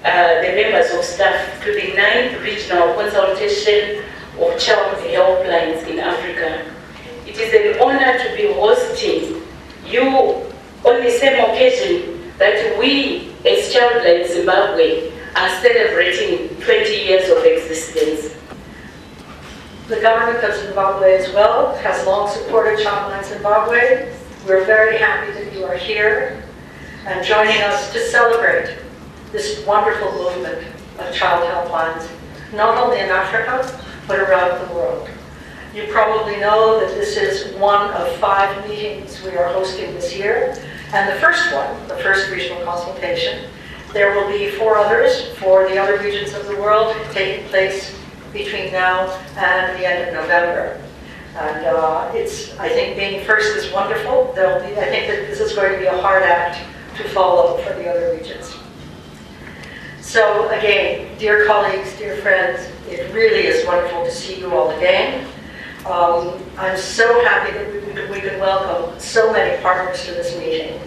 the members of staff to the 9th Regional Consultation of Child Helplines in Africa. It is an honor to be hosting you on the same occasion that we, as Childline Zimbabwe, are celebrating 20 years of existence. The government of Zimbabwe as well has long supported Childline Zimbabwe. We're very happy that you are here and joining us to celebrate this wonderful movement of child helplines, not only in Africa, but around the world. You probably know that this is one of 5 meetings we are hosting this year, and the first one, the first regional consultation. There will be 4 others for the other regions of the world taking place between now and the end of November. And I think being first is wonderful. I think that this is going to be a hard act to follow for the other regions. So again, dear colleagues, dear friends, it really is wonderful to see you all again. I'm so happy that we can welcome so many partners to this meeting,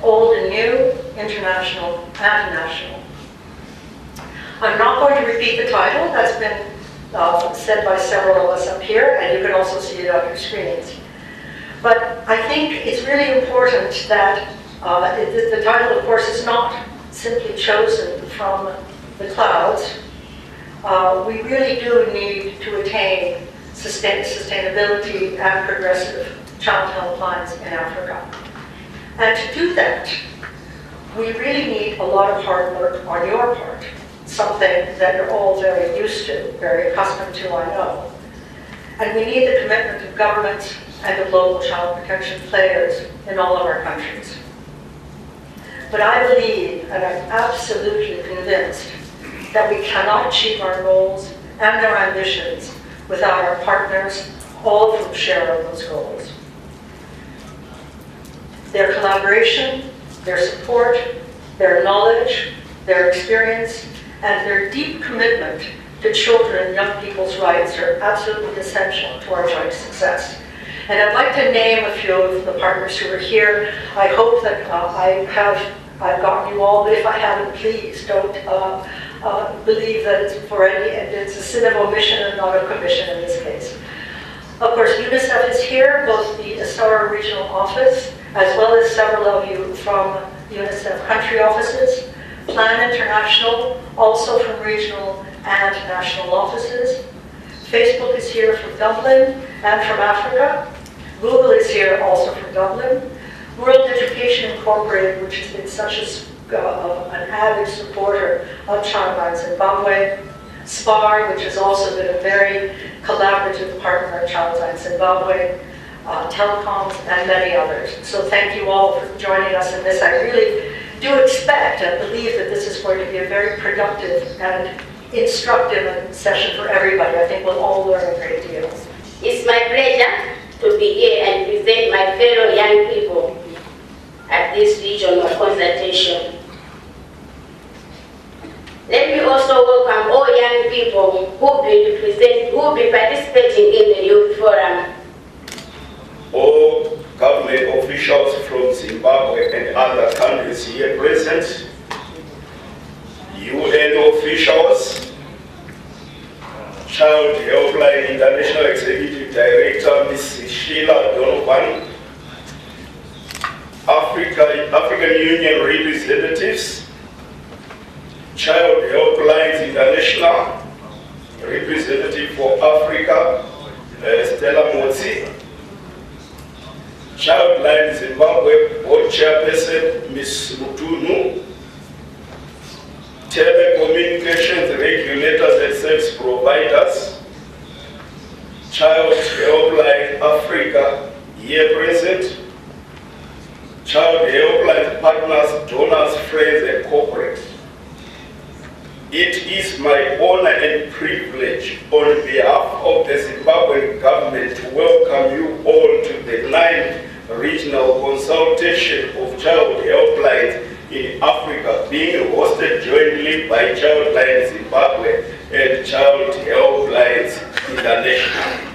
old and new, international and national. I'm not going to repeat the title. That's been said by several of us up here, and you can also see it on your screens. But I think it's really important that the title, of course, is not simply chosen from the clouds. We really do need to attain sustainability and progressive child helplines in Africa. And to do that, we really need a lot of hard work on your part, something that you're all very used to, very accustomed to, I know. And we need the commitment of governments and of local child protection players in all of our countries. But I believe, and I'm absolutely convinced, that we cannot achieve our goals and our ambitions without our partners, all of whom share those goals. Their collaboration, their support, their knowledge, their experience, and their deep commitment to children and young people's rights are absolutely essential to our joint success. And I'd like to name a few of the partners who are here. I hope that I've gotten you all, but if I haven't, please don't believe that it's for any, it's a sin of omission and not a commission in this case. Of course, UNICEF is here, both the Asara Regional Office, as well as several of you from UNICEF country offices. Plan International, also from regional and national offices. Facebook is here from Dublin and from Africa. Google is here also from Dublin. World Education Incorporated, which has been such an avid supporter of Childline Zimbabwe. SPAR, which has also been a very collaborative partner of Childline Zimbabwe. Telecoms, and many others. So thank you all for joining us in this. I really do expect and believe that this is going to be a very productive and instructive session for everybody. I think we'll all learn a great deal. It's my pleasure to be here and present my fellow young people at this regional consultation. Let me also welcome all young people who will be participating in the Youth Forum. All government officials from Zimbabwe and other countries here present, UN officials, Child Helpline International Executive Director, Ms. Sheila Donovan, African Union representatives, Child Helplines International, representative for Africa, Stella Motsi, Childline Zimbabwe Board Chairperson, Ms. Mutunu, telecommunications regulators and service providers, Child Helpline Africa here present, Child Helpline partners, donors, friends, and corporate. It is my honor and privilege on behalf of the Zimbabwean government to welcome you all to the 9th Regional Consultation of Child Helplines in Africa, being hosted jointly by Childline Zimbabwe and Child Helplines International.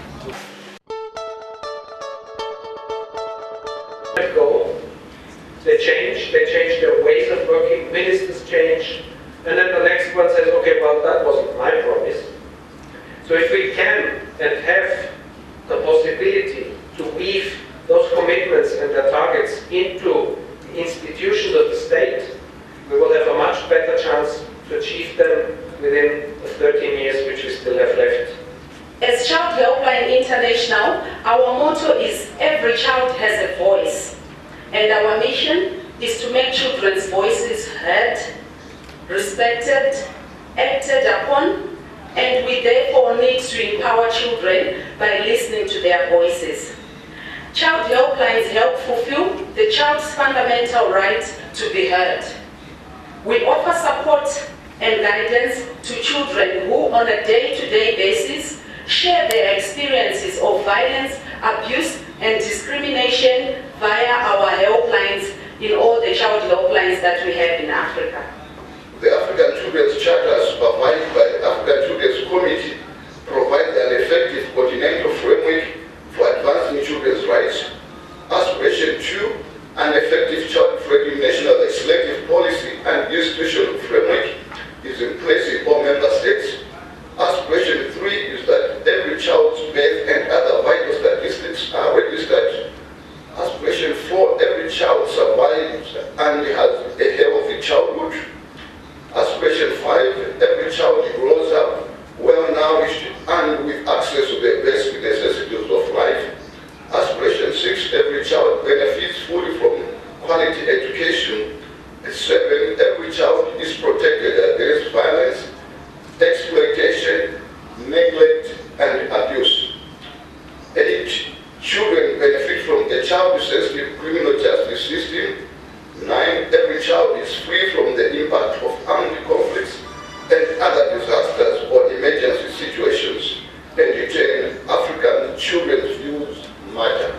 They changed their ways of working, ministers changed, and then the one says, okay, well, that wasn't my promise. So if we can and have the possibility to weave those commitments and the targets into the institutions of the state, we will have a much better chance to achieve them within the 13 years which we still have left. As Child Helpline International, our motto is every child has a voice. And our mission is to make children's voices heard, respected, acted upon, and we therefore need to empower children by listening to their voices. Child Helplines help fulfill the child's fundamental right to be heard. We offer support and guidance to children who, on a day-to-day basis, share their experiences of violence, abuse, and discrimination via our helplines in all the child helplines that we have in Africa. The African Children's Charter, supervised by the African Children's Committee, provides an effective continental framework for advancing children's rights. Aspiration 2, an effective child-friendly national legislative policy and institutional framework is in place in all member states. Aspiration 3 is that every child's birth and other vital statistics are registered. Aspiration 4, every child survives and has a healthy childhood. Aspiration 5, every child grows up well-nourished and with access to the basic necessities of life. Aspiration 6, every child benefits fully from quality education. 7, every child is protected against violence, exploitation, neglect, and abuse. 8, children benefit from a child-sensitive criminal justice system. 9, every child is free from the impact of armed conflicts and other disasters or emergency situations. And in 10, African children's views matter.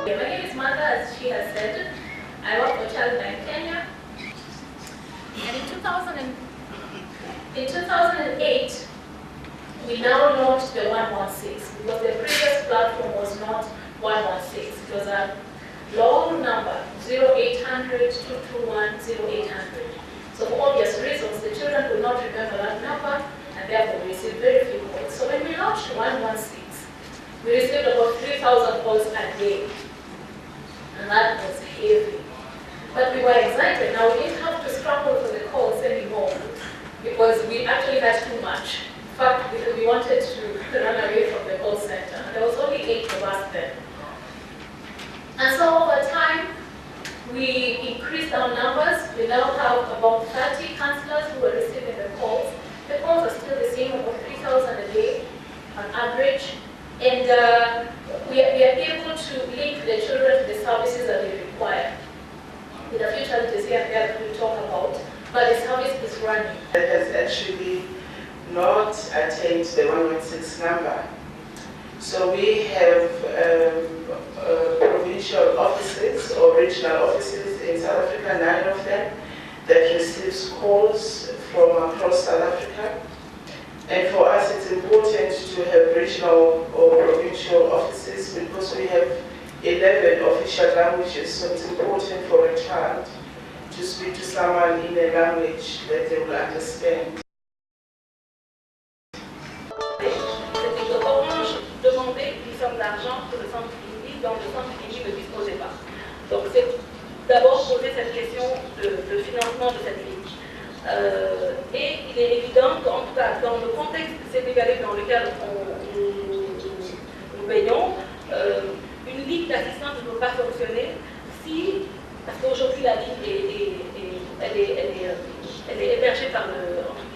My name is Martha, as she has said. I work for Childline Kenya. And in 2008, we now launched the 116 because the previous platform was not 116. It was a long number, 0800 221 0800. So for obvious reasons, the children could not remember that number and therefore we received very few calls. So when we launched 116, we received about 3,000 calls a day. And that was heavy. But we were excited. Now we didn't have to struggle for the calls anymore because we actually had too much. In fact, because we wanted to run away from the call center. There was only 8 of us then. And so over time, we increased our numbers. We now have about 30 counselors who are receiving the calls. The calls are still the same, about 3,000 a day on average. And we are able to link the children to the services that they require. With a few challenges here and there that we'll talk about, but the service is running. It has actually not attained the 116 number. So we have provincial offices or regional offices in South Africa, 9 of them, that receives calls from across South Africa. And for us, it's important to have regional or provincial offices because we have 11 official languages, so it's important for a child to speak to someone in a language that they will understand. C'était Orange demandait une somme d'argent pour le centre clinique, dont le centre clinique ne disposait pas. Donc c'est d'abord poser cette question de financement de cette ligne. Et il est évident qu'en tout cas, dans le contexte sénégalais dans lequel nous baignons, une ligne d'assistance ne peut pas fonctionner si, parce qu'aujourd'hui la ligne elle est hébergée par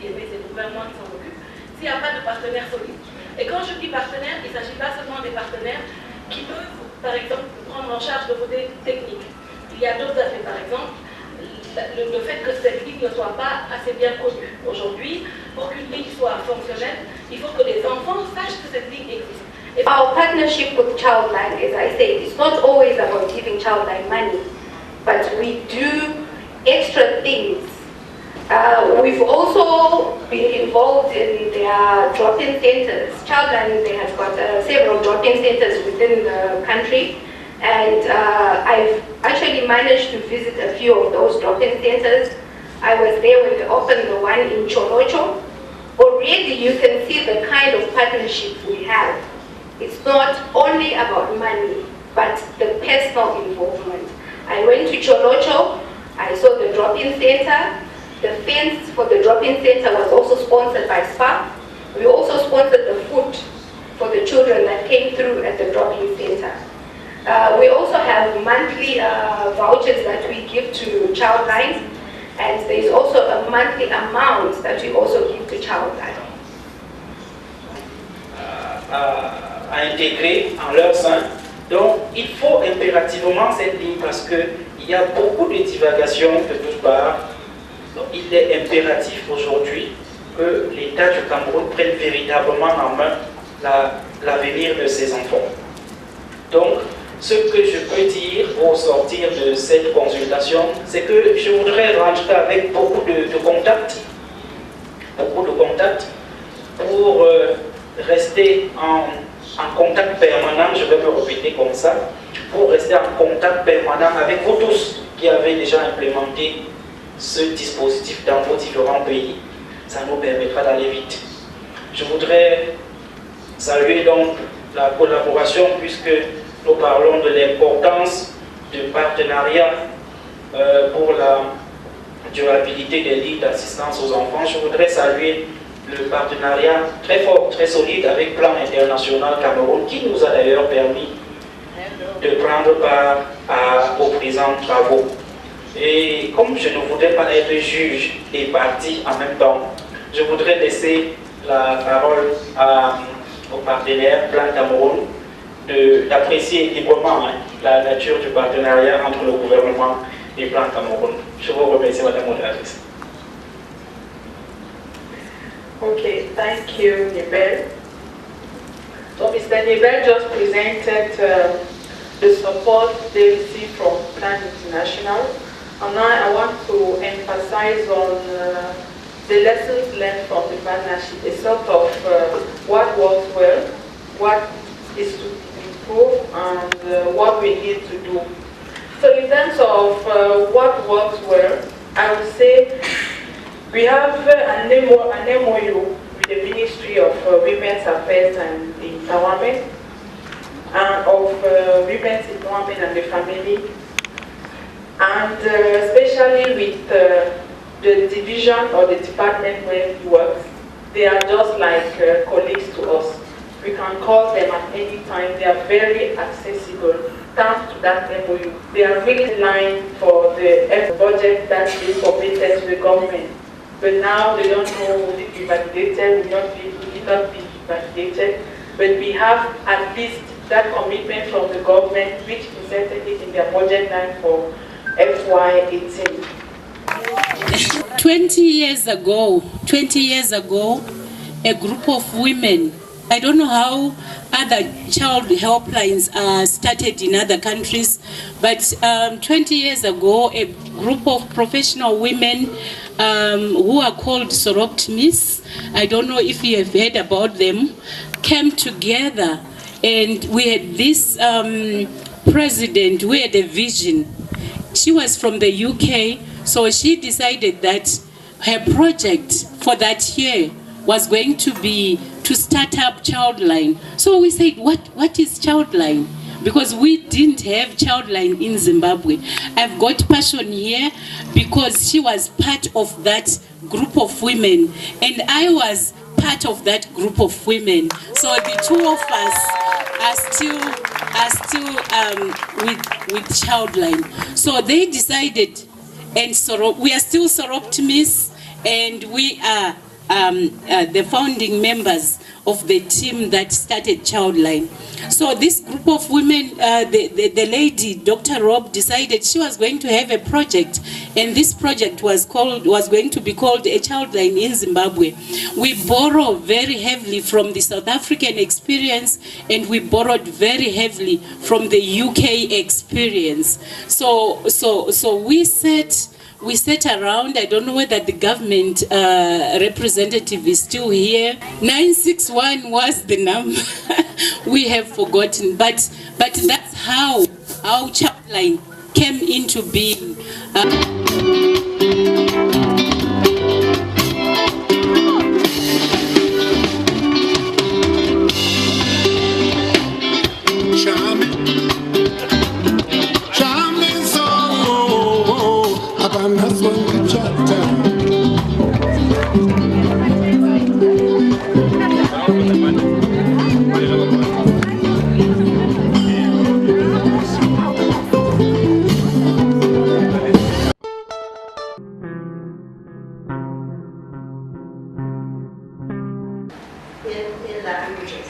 c'est le gouvernement qui s'en occupe, s'il n'y a pas de partenaire solide. Et quand je dis partenaire, il ne s'agit pas seulement des partenaires qui peuvent, par exemple, prendre en charge le volet technique. Il y a d'autres aspects, par exemple, le fait que cette ligne ne soit pas assez bien connue. Aujourd'hui, pour qu'une ligne soit fonctionnelle, il faut que les enfants sachent que cette ligne existe. Our partnership with Childline, as I said, is not always about giving Childline money, but we do extra things. We've also been involved in their drop-in centers. Childline, they have got several drop-in centers within the country, and I've actually managed to visit a few of those drop-in centers. I was there when they opened the one in Cholocho. Already you can see the kind of partnership we have. It's not only about money, but the personal involvement. I went to Cholocho, I saw the drop-in center. The fence for the drop-in center was also sponsored by SPA. We also sponsored the food for the children that came through at the drop-in center. We also have monthly vouchers that we give to Childline, and there is also a monthly amount that we also give to Childline. À intégrer en leur sein. Donc il faut impérativement cette ligne parce qu'il y a beaucoup de divagations de toutes parts. Donc il est impératif aujourd'hui que l'État du Cameroun prenne véritablement en main l'avenir de ses enfants. Donc ce que je peux dire au sortir de cette consultation, c'est que je voudrais rentrer avec beaucoup de contacts pour rester en contact permanent, je vais me répéter comme ça, pour rester en contact permanent avec vous tous qui avez déjà implémenté ce dispositif dans vos différents pays. Ça nous permettra d'aller vite. Je voudrais saluer donc la collaboration puisque nous parlons de l'importance du partenariat pour la durabilité des lignes d'assistance aux enfants. Je voudrais saluer le partenariat très fort, très solide avec Plan International Cameroun qui nous a d'ailleurs permis de prendre part aux présents travaux. Et comme je ne voudrais pas être juge et partie en même temps, je voudrais laisser la parole au partenaire Plan Cameroun d'apprécier librement la nature du partenariat entre le gouvernement et Plan Cameroun. Je vous remercie, Madame la Modératrice. Okay, thank you, Nibel. So Mr. Nibel just presented the support they received from Plan International. And now I want to emphasize on the lessons learned from the partnership, a sort of what works well, what is to improve, and what we need to do. So in terms of what works well, I would say we have an MOU with the Ministry of Women's Affairs and Empowerment, and of Women's Empowerment and the Family, and especially with the division or the department where he works. They are just like colleagues to us. We can call them at any time. They are very accessible. Thanks to that MOU, they are really in line for the budget that is submitted to the government. But now they don't know will it be validated, will it not be validated. But we have at least that commitment from the government, which presented it in their budget line for FY18. 20 years ago, a group of women, I don't know how other child helplines are started in other countries, but 20 years ago, a group of professional women who are called Soroptimis, I don't know if you have heard about them, came together, and we had this president who had a vision. She was from the UK, so she decided that her project for that year was going to be to start up Childline. So we said, what is Childline? Because we didn't have Childline in Zimbabwe. I've got Passion here because she was part of that group of women, and I was part of that group of women. So the two of us are still with Childline. So they decided, and we are still Soroptimis, and we are the founding members of the team that started Childline. So this group of women, the lady, Dr. Rob, decided she was going to have a project, and this project was going to be called A Childline in Zimbabwe. We borrow very heavily from the South African experience, and we borrowed very heavily from the UK experience. So we sat around. I don't know whether the government representative is still here. 961 was the number. We have forgotten, but that's how Childline came into being. in languages.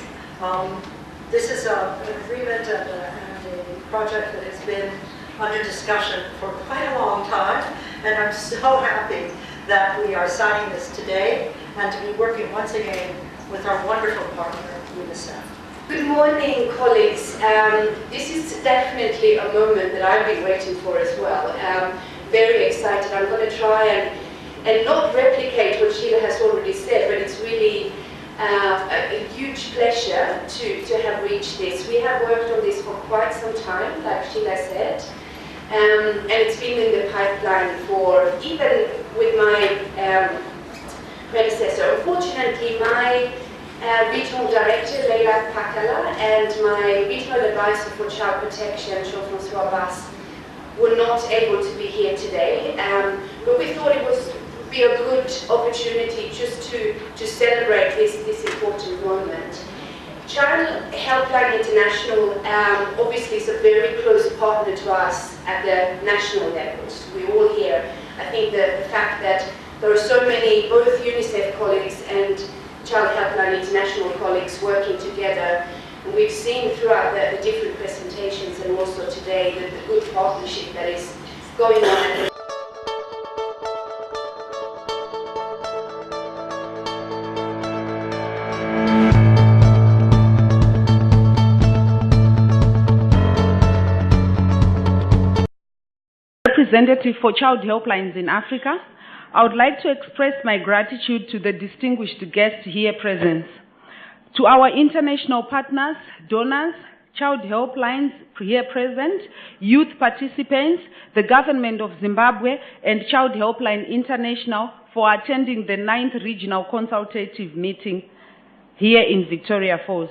This is an agreement and a project that has been under discussion for quite a long time, and I'm so happy that we are signing this today and to be working once again with our wonderful partner, UNICEF. Good morning, colleagues. This is definitely a moment that I've been waiting for as well. Very excited. I'm going to try and not replicate what Sheila has already said, but it's really a huge pleasure to have reached this. We have worked on this for quite some time, like Sheila said, and it's been in the pipeline for, even with my predecessor. Unfortunately, my regional director, Leila Pakala, and my regional advisor for child protection, Jean-François Bass, were not able to be here today, but we thought it would be a good opportunity just to celebrate this important moment. Child Helpline International obviously is a very close partner to us at the national levels. We all hear, I think the fact that there are so many, both UNICEF colleagues and Child Helpline International colleagues working together. And we've seen throughout the different presentations and also today the good partnership that is going on at the representative for Child Helplines in Africa. I would like to express my gratitude to the distinguished guests here present, to our international partners, donors, Child Helplines here present, youth participants, the government of Zimbabwe, and Child Helpline International for attending the 9th Regional Consultative Meeting here in Victoria Falls.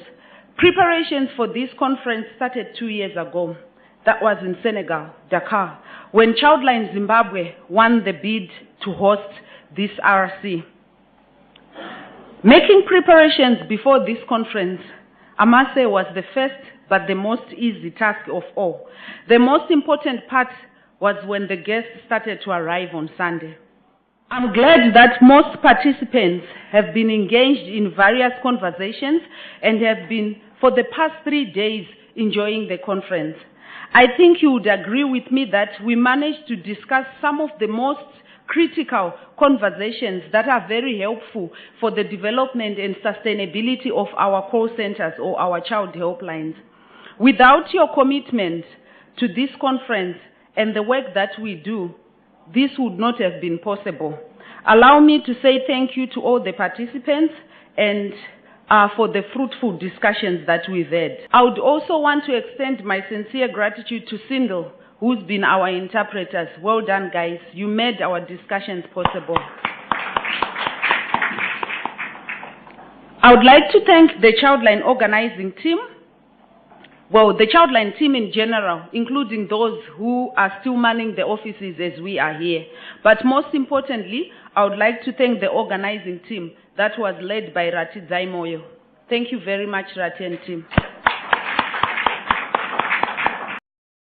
Preparations for this conference started 2 years ago. That was in Senegal, Dakar, when Childline Zimbabwe won the bid to host this RC. Making preparations before this conference, I must say, was the first but the most easy task of all. The most important part was when the guests started to arrive on Sunday. I'm glad that most participants have been engaged in various conversations and have been, for the past 3 days, enjoying the conference. I think you would agree with me that we managed to discuss some of the most critical conversations that are very helpful for the development and sustainability of our call centers or our child helplines. Without your commitment to this conference and the work that we do, this would not have been possible. Allow me to say thank you to all the participants and for the fruitful discussions that we've had. I would also want to extend my sincere gratitude to Sindel, who's been our interpreters. Well done, guys. You made our discussions possible. I would like to thank the Childline organizing team, well, the Childline team in general, including those who are still manning the offices as we are here. But most importantly, I would like to thank the organizing team that was led by Rati Zaimoyo. Thank you very much, Rati and team.